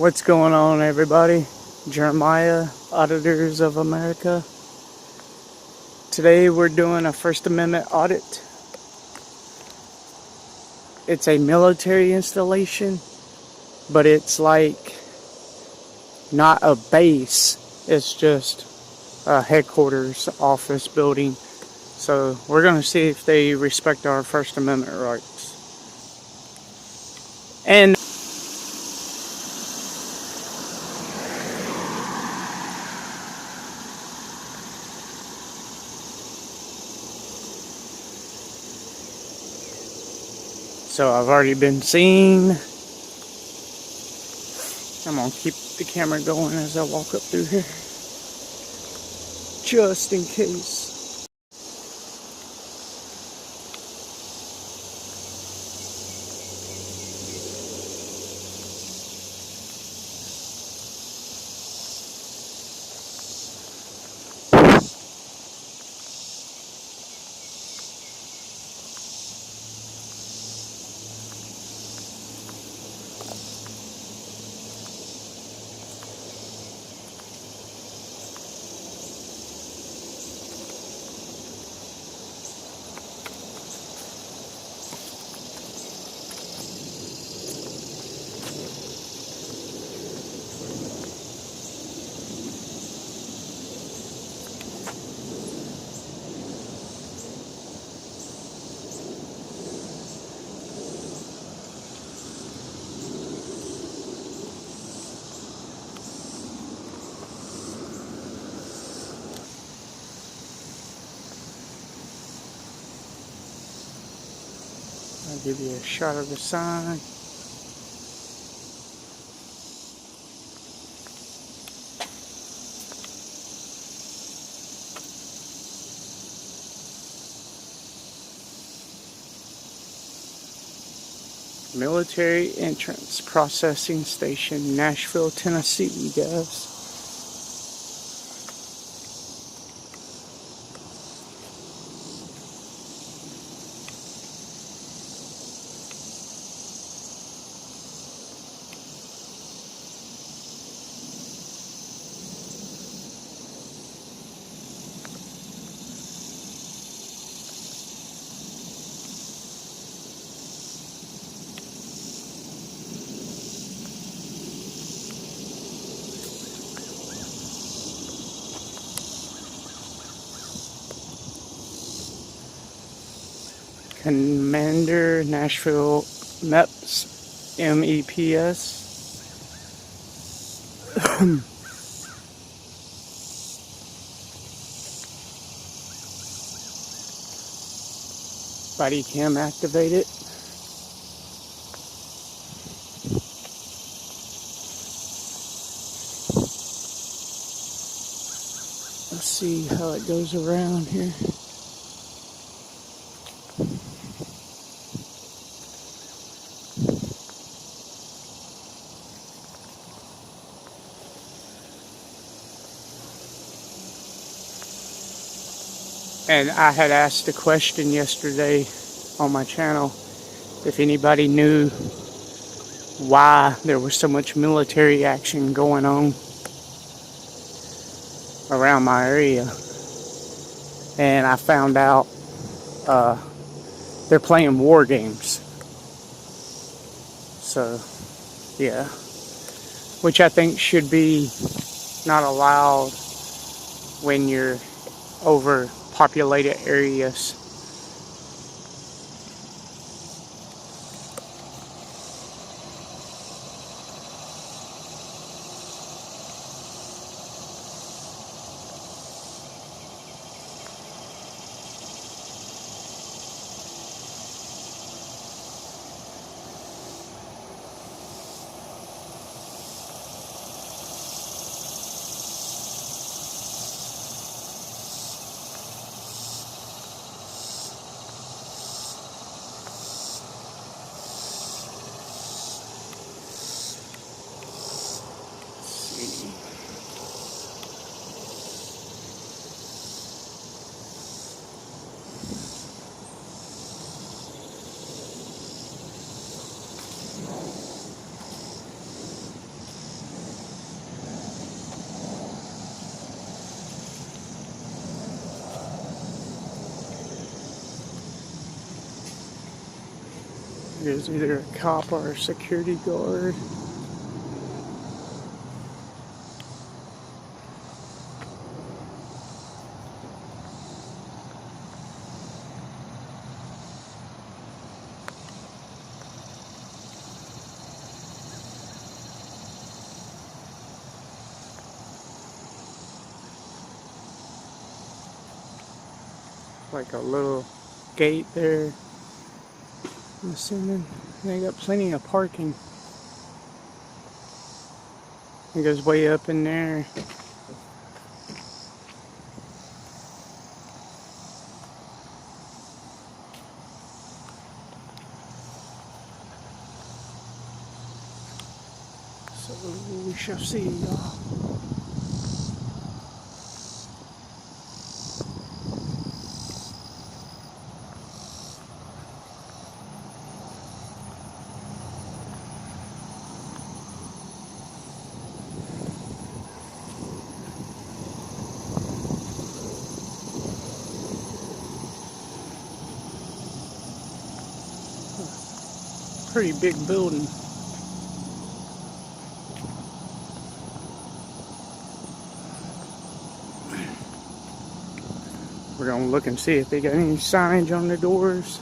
What's going on, everybody? Jeremiah, Auditors of America. Today we're doing a First Amendment audit. It's a military installation, but it's like not a base. It's just a headquarters office building. So we're going to see if they respect our First Amendment rights. And so I've already been seen. I'm going to keep the camera going as I walk up through here, just in case. I'll give you a shot of the sign. Military Entrance Processing Station, Nashville, Tennessee, guys. Commander, Nashville, MEPS, MEPS. Body cam activated. Let's see how it goes around here. And I had asked a question yesterday on my channel if anybody knew why there was so much military action going on around my area. And I found out they're playing war games. So, yeah. Which I think should be not allowed when you're over populated areas. There's either a cop or a security guard. Like a little gate there. I'm assuming they got plenty of parking. It goes way up in there. So we shall see, y'all. Pretty big building. We're gonna look and see if they got any signage on the doors.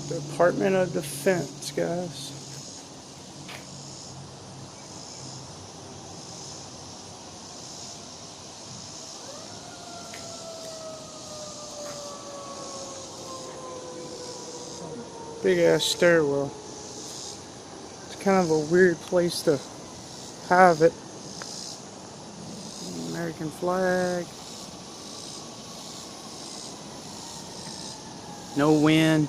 Department of Defense, guys. Big ass stairwell. It's kind of a weird place to have it. American flag. No wind.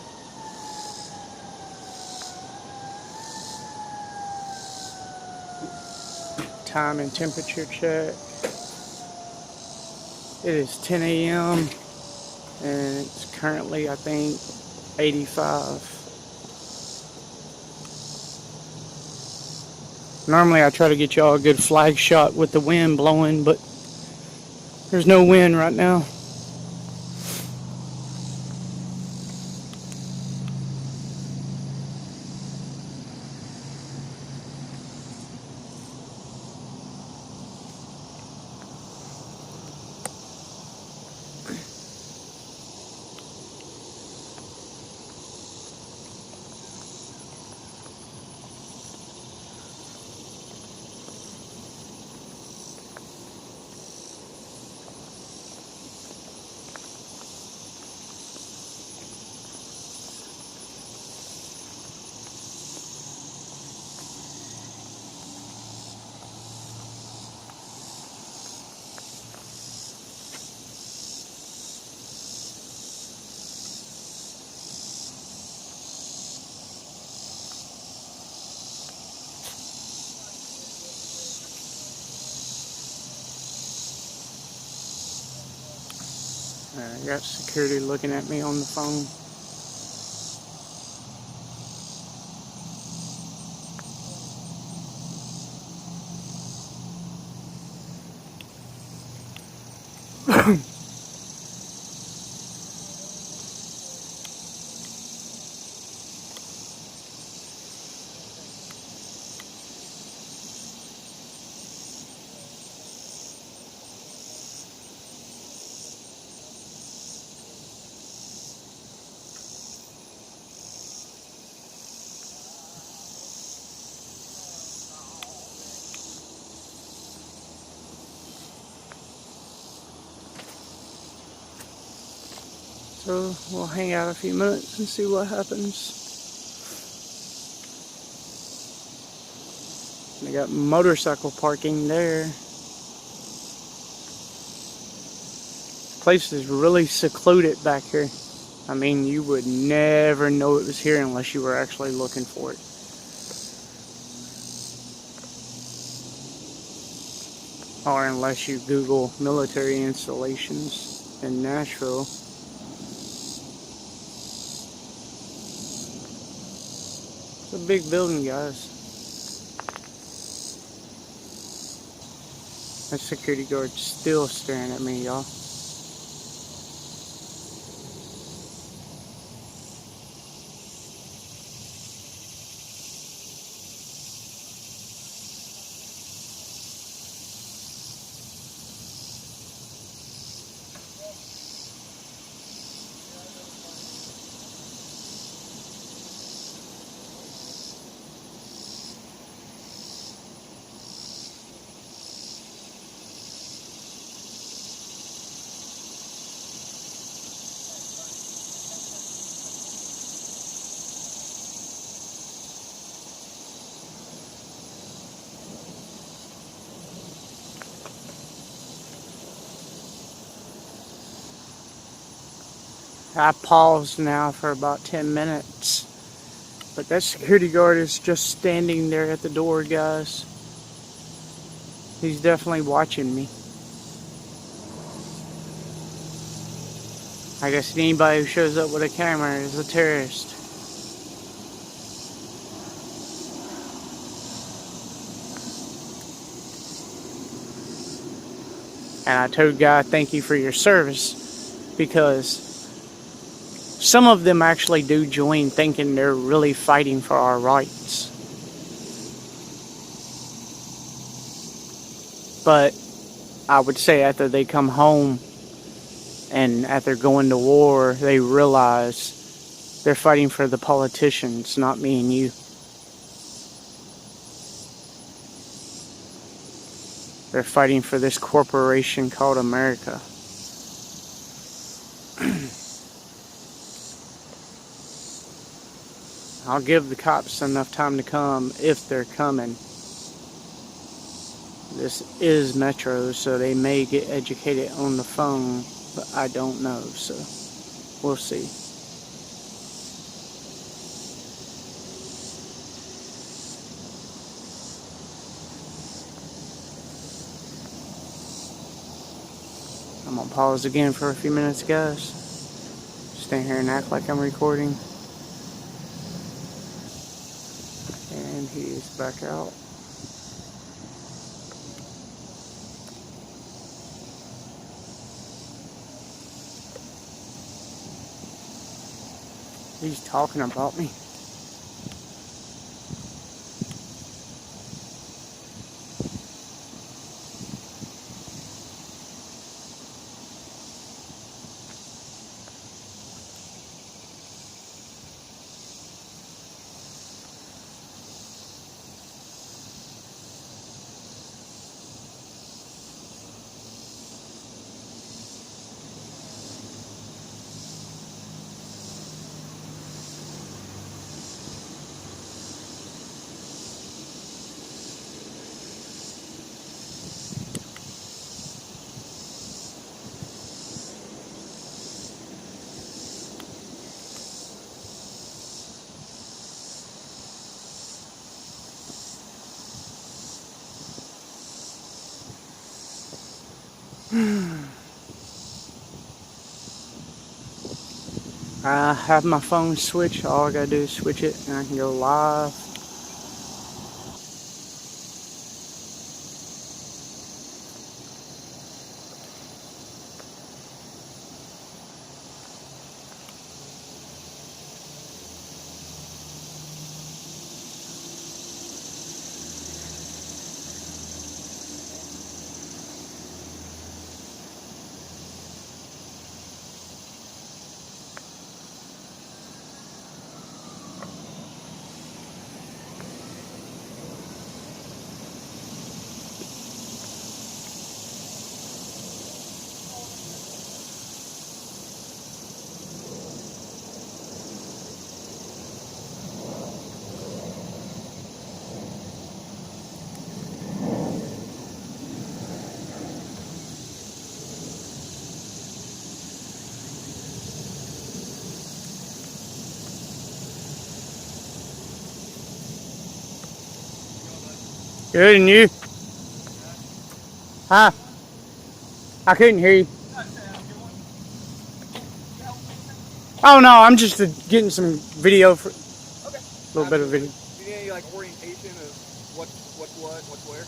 Time and temperature check. It is 10 a.m. and it's currently, I think, 85. Normally I try to get y'all a good flag shot with the wind blowing, but there's no wind right now. I got security looking at me on the phone. So we'll hang out a few minutes and see what happens. They got motorcycle parking there. Place is really secluded back here. I mean, you would never know it was here unless you were actually looking for it. Or unless you Google military installations in Nashville. It's a big building, guys. That security guard's still staring at me, y'all. I paused now for about 10 minutes. But that security guard is just standing there at the door, guys. He's definitely watching me. I guess anybody who shows up with a camera is a terrorist. And I told God, thank you for your service, because some of them actually do join thinking they're really fighting for our rights. But I would say after they come home and after going to war, they realize they're fighting for the politicians, not me and you. They're fighting for this corporation called America. I'll give the cops enough time to come if they're coming. This is Metro, so they may get educated on the phone, but I don't know, so we'll see. I'm gonna pause again for a few minutes, guys. Stand here and act like I'm recording. And he is back out. He's talking about me. I have my phone switched. All I gotta do is switch it and I can go live. Good, and you? Huh? I couldn't hear you. Oh no, I'm just getting some video for a little bit of video. Do you need any like orientation of what's what, what's where?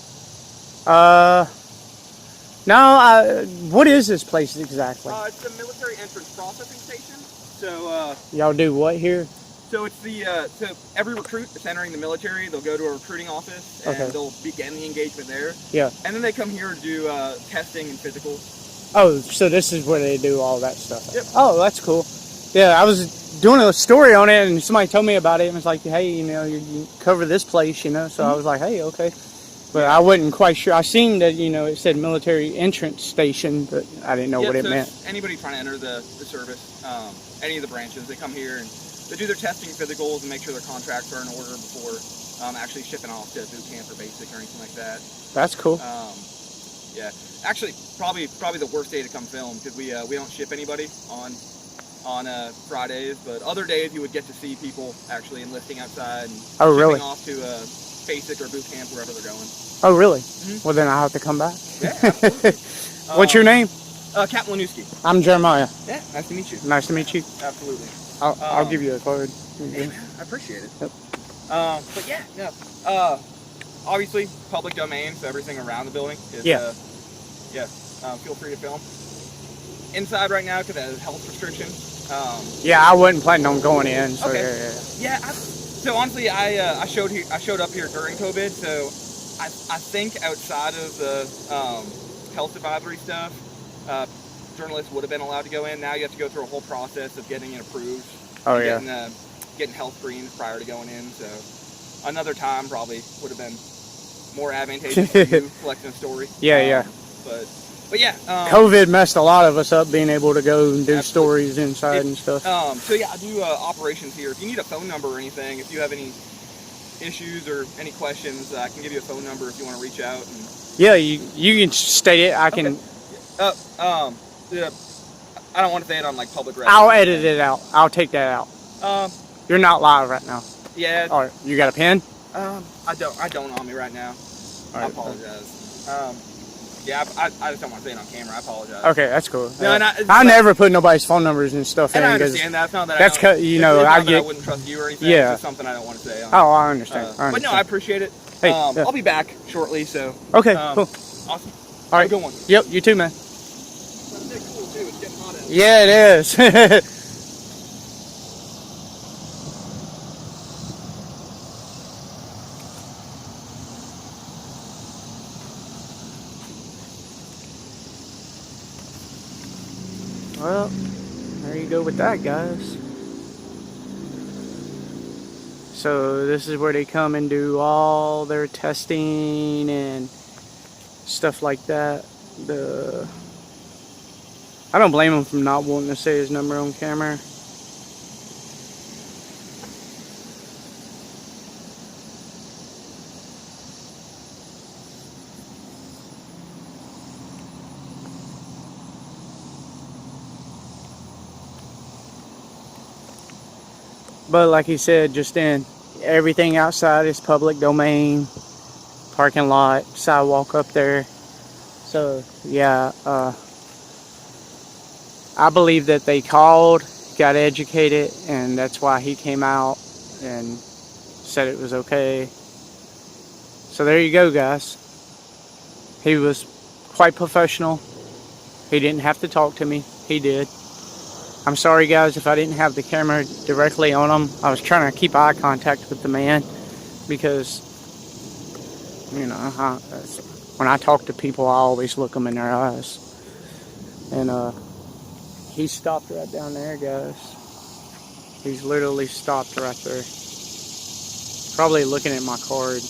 No. What is this place exactly? It's the military entrance processing station. So y'all do what here? So it's the so every recruit that's entering the military, they'll go to a recruiting office and they'll begin the engagement there. Yeah. And then they come here to do testing and physicals. Oh, so this is where they do all that stuff. Yep. Oh, that's cool. Yeah, I was doing a story on it and somebody told me about it and was like, hey, you know, you cover this place, you know. So I was like, hey, okay. But I wasn't quite sure. I seen that, you know, it said military entrance station, but I didn't know what it meant. Anybody trying to enter the service, any of the branches, they come here and they do their testing physicals and make sure their contracts are in order before actually shipping off to boot camp or basic or anything like that. That's cool. Yeah, actually, probably the worst day to come film because we don't ship anybody on Fridays, but other days you would get to see people actually enlisting outside and shipping off to basic or boot camp wherever they're going. Oh, really? Mm-hmm. Well, then I'll have to come back. Yeah, absolutely. What's your name? Captain Lanuski. I'm Jeremiah. Yeah, nice to meet you. Nice to meet you. Absolutely. I'll give you a card. Hey, man, I appreciate it. Yep. But yeah, no. Obviously, public domain, so everything around the building is, feel free to film. Inside right now, because of health restrictions. Yeah, I wasn't planning on going in. So okay. So honestly, I showed up here during COVID, so I think outside of the health advisory stuff, journalists would have been allowed to go in. Now you have to go through a whole process of getting it approved. Oh yeah. Getting health screens prior to going in. So another time probably would have been more advantageous for you collecting a story. Yeah. But yeah. COVID messed a lot of us up being able to go and do stories inside and stuff. So yeah, I do operations here. If you need a phone number or anything, if you have any issues or any questions, I can give you a phone number if you want to reach out. And yeah, you can state it. I can. I don't want to say it on like public record. I'll edit it out. I'll take that out. You're not live right now. Yeah. All right. You got a pen? I don't on me right now. I apologize. Yeah, I just don't want to say it on camera. I apologize. Okay, that's cool. No, I never put nobody's phone numbers and stuff in. And I understand that. It's not that I wouldn't trust you or anything. Yeah. It's just something I don't want to say. Oh, I understand. But no, I appreciate it. Hey, I'll be back shortly, so. Okay, cool. Awesome. All right. Have a good one. Yep, you too, man. It's cool, too. It's getting hot out. Yeah, it is. Well, there you go with that, guys. So this is where they come and do all their testing and stuff like that. I don't blame him for not wanting to say his number on camera. But like he said just then, everything outside is public domain, parking lot, sidewalk up there. So yeah, I believe that they called got educated, and that's why he came out and said it was okay. So there you go, guys. He was quite professional. He didn't have to talk to me. He did. I'm sorry, guys, if I didn't have the camera directly on him. I was trying to keep eye contact with the man because, you know, when I talk to people, I always look them in their eyes. And he stopped right down there, guys. He's literally stopped right there. Probably looking at my card.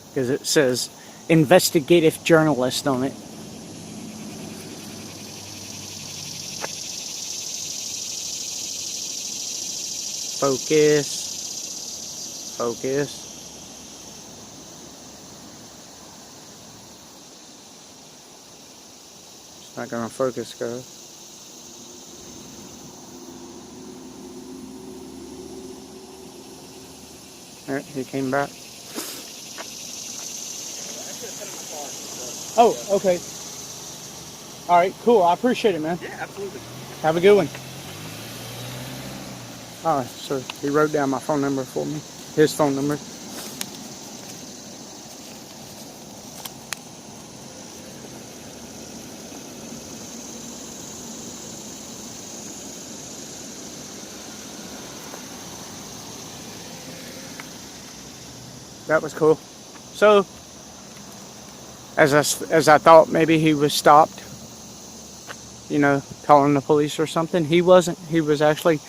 Because it says investigative journalist on it. Focus. Focus. It's not gonna focus, guys. Alright, he came back. Oh, okay. Alright, cool. I appreciate it, man. Yeah, absolutely. Have a good one. Alright, so he wrote down my phone number for me. His phone number. That was cool. So, as I thought maybe he was stopped, you know, calling the police or something. He wasn't. He was actually,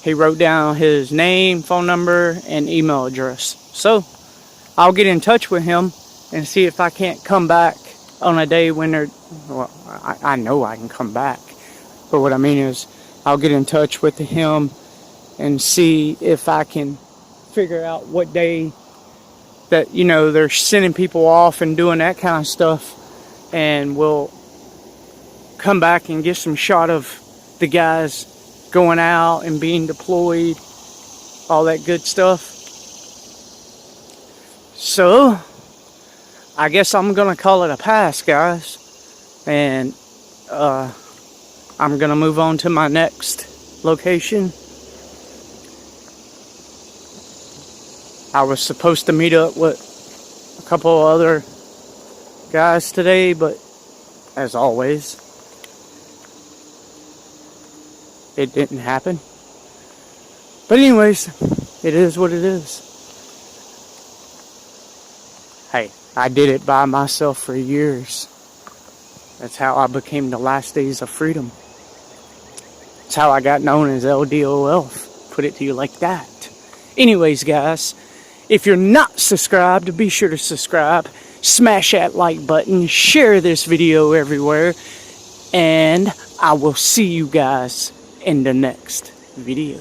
he wrote down his name, phone number, and email address. So, I'll get in touch with him and see if I can't come back on a day when they're, well, I know I can come back. But what I mean is, I'll get in touch with him and see if I can figure out what day that, you know, they're sending people off and doing that kind of stuff, and we'll come back and get some shot of the guys going out and being deployed, all that good stuff. So I guess I'm gonna call it a pass, guys, and I'm gonna move on to my next location. I was supposed to meet up with a couple other guys today, but as always, it didn't happen. But anyways, it is what it is. Hey, I did it by myself for years. That's how I became the Last Days of Freedom. That's how I got known as LDOF. Put it to you like that. Anyways, guys, if you're not subscribed, be sure to subscribe. Smash that like button. Share this video everywhere. And I will see you guys in the next video.